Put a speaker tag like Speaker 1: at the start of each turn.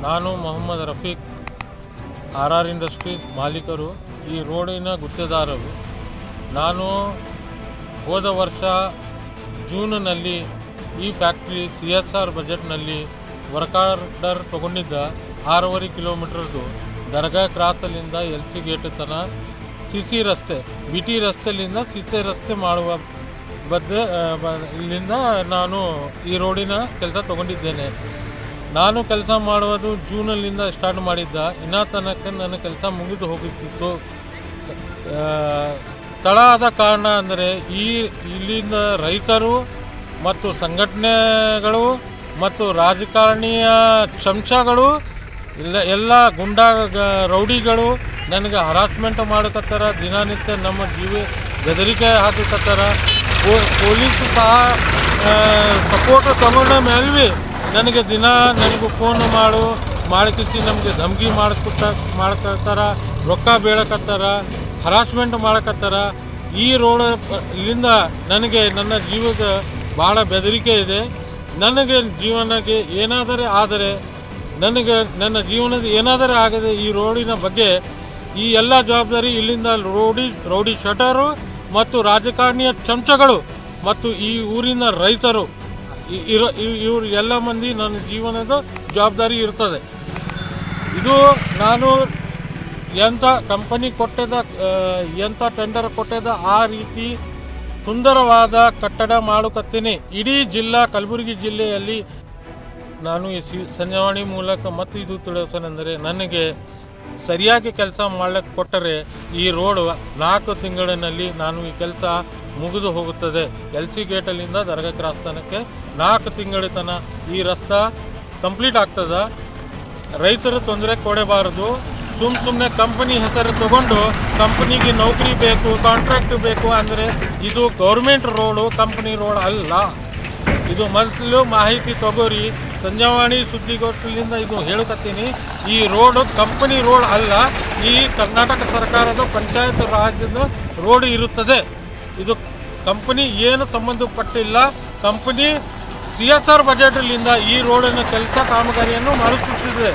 Speaker 1: ನಾನು Mohammed Rafiq RR industries ಮಾಲೀಕರು, ಈ ರೋಡಿನ ಗುತ್ತೇದಾರರು. ನಾನು ಹೋದ ವರ್ಷ ಜೂನ್ನಲ್ಲಿ ಈ ಫ್ಯಾಕ್ಟ್ರಿ CSR ಬಜೆಟ್ನಲ್ಲಿ ವರ್ಕ್ ಆರ್ಡರ್ ತಗೊಂಡಿದ್ದ 6.5 ಕಿಲೋಮೀಟರ್ದು ದರ್ಗಾ ಕ್ರಾಸಲ್ಲಿಂದ LC ಗೇಟ್ ತನಕ CC ರಸ್ತೆ, BT ರಸ್ತೆಲಿಂದ CC ರಸ್ತೆ ಮಾಡುವ ಇಲ್ಲಿಂದ ನಾನು ಈ ರೋಡಿನ ಕೆಲಸ ತಗೊಂಡಿದ್ದೇನೆ. ನಾನು ಕೆಲಸ ಮಾಡುವುದು ಜೂನಲ್ಲಿಂದ ಸ್ಟಾರ್ಟ್ ಮಾಡಿದ್ದ, ಇನ್ನೂ ತನಕ ನನ್ನ ಕೆಲಸ ಮುಗಿದು ಹೋಗುತ್ತಿತ್ತು. ತಡ ಆದ ಕಾರಣ ಅಂದರೆ ಇಲ್ಲಿಂದ ರೈತರು ಮತ್ತು ಸಂಘಟನೆಗಳು ಮತ್ತು ರಾಜಕಾರಣಿಯ ಚಮಚಗಳು ಎಲ್ಲ ಗುಂಡಾ ರೌಡಿಗಳು ನನಗೆ ಹರಾಸ್ಮೆಂಟ್ ಮಾಡಕತ್ತಾರ. ದಿನನಿತ್ಯ ನಮ್ಮ ಬೆದರಿಕೆ ಹಾಕಕತ್ತಾರ. ಪೊಲೀಸ್ ಸಹ ಸಪೋರ್ಟ್ ತಗೊಂಡ ಮೇಲೆ ನನಗೆ ನನಗೂ ಫೋನ್ ಮಾಡಕಿಸಿ ನಮಗೆ ಧಮಕಿ ಮಾಡ್ಕೊತಾರ, ರೊಕ್ಕ ಬೀಳಕತ್ತಾರ, ಹರಾಸ್ಮೆಂಟ್ ಮಾಡಕತ್ತಾರ. ಈ ರೋಡ್ ಇಲ್ಲಿಂದ ನನಗೆ ನನ್ನ ಜೀವಕ್ಕೆ ಭಾಳ ಬೆದರಿಕೆ ಇದೆ. ನನಗೆ ಜೀವನಕ್ಕೆ ಏನಾದರೂ ಆದರೆ ನನ್ನ ಜೀವನದ ಏನಾದರೂ ಆಗದೆ ಈ ರೋಡಿನ ಬಗ್ಗೆ ಈ ಎಲ್ಲ ಜವಾಬ್ದಾರಿ ಇಲ್ಲಿಂದ ರೌಡಿ ಶಟರು ಮತ್ತು ರಾಜಕಾರಣಿಯ ಚಮಚಗಳು ಮತ್ತು ಈ ಊರಿನ ರೈತರು ಇವರು ಎಲ್ಲ ಮಂದಿ ನನ್ನ ಜೀವನದ ಜವಾಬ್ದಾರಿ ಇರ್ತದೆ. ಇದು ನಾನು ಎಂಥ ಕಂಪನಿ ಎಂಥ ಟೆಂಡರ್ ಕೊಟ್ಟದ ಆ ರೀತಿ ಸುಂದರವಾದ ಕಟ್ಟಡ ಮಾಡಕತ್ತೀನಿ. ಇಡೀ ಕಲಬುರಗಿ ಜಿಲ್ಲೆಯಲ್ಲಿ ನಾನು ಈ ಸಂಜಾವಾಣಿ ಮೂಲಕ ಮತ್ತು ಇದು ತಿಳಿಸೋನೆಂದರೆ, ನನಗೆ ಸರಿಯಾಗಿ ಕೆಲಸ ಮಾಡಲಿಕ್ಕೆ ಕೊಟ್ಟರೆ ಈ ರೋಡ್ 4 ತಿಂಗಳಿನಲ್ಲಿ ನಾನು ಈ ಕೆಲಸ ಮುಗಿದು ಹೋಗುತ್ತದೆ. LC ಗೇಟಲ್ಲಿಂದ ದರ್ಗಾ ಕ್ರಾಸ್ ತನಕ 4 ತಿಂಗಳ ತನಕ ಈ ರಸ್ತೆ ಕಂಪ್ಲೀಟ್ ಆಗ್ತದೆ. ರೈತರು ತೊಂದರೆ ಕೊಡಬಾರದು. ಸುಮ್ಮನೆ ಕಂಪನಿ ಹೆಸರು ತಗೊಂಡು ಕಂಪನಿಗೆ ನೌಕರಿ ಬೇಕು, ಕಾಂಟ್ರಾಕ್ಟ್ ಬೇಕು ಅಂದರೆ ಇದು ಗೌರ್ಮೆಂಟ್ ರೋಡು, ಕಂಪನಿ ರೋಡ್ ಅಲ್ಲ. ಇದು ಮೊದಲು ಮಾಹಿತಿ ತಗೋರಿ. ಸಂಜಾವಾಣಿ ಸುದ್ದಿಗೋಷ್ಠಿಯಿಂದ ಇದು ಹೇಳಕತ್ತೀನಿ. ಈ ರೋಡು ಕಂಪನಿ ರೋಡ್ ಅಲ್ಲ. ಈ ಕರ್ನಾಟಕ ಸರ್ಕಾರದ ಪಂಚಾಯತ್ ರಾಜ್ಯದ ರೋಡ್ ಇರುತ್ತದೆ. ಇದು ಕಂಪನಿ ಏನು ಸಂಬಂಧಪಟ್ಟಿಲ್ಲ. ಕಂಪನಿ CSR ಬಜೆಟ್ಲಿಂದ ಈ ರೋಡಿನ ಕೆಲಸ ಕಾಮಗಾರಿಯನ್ನು ಮಾಡುತ್ತಿದೆ.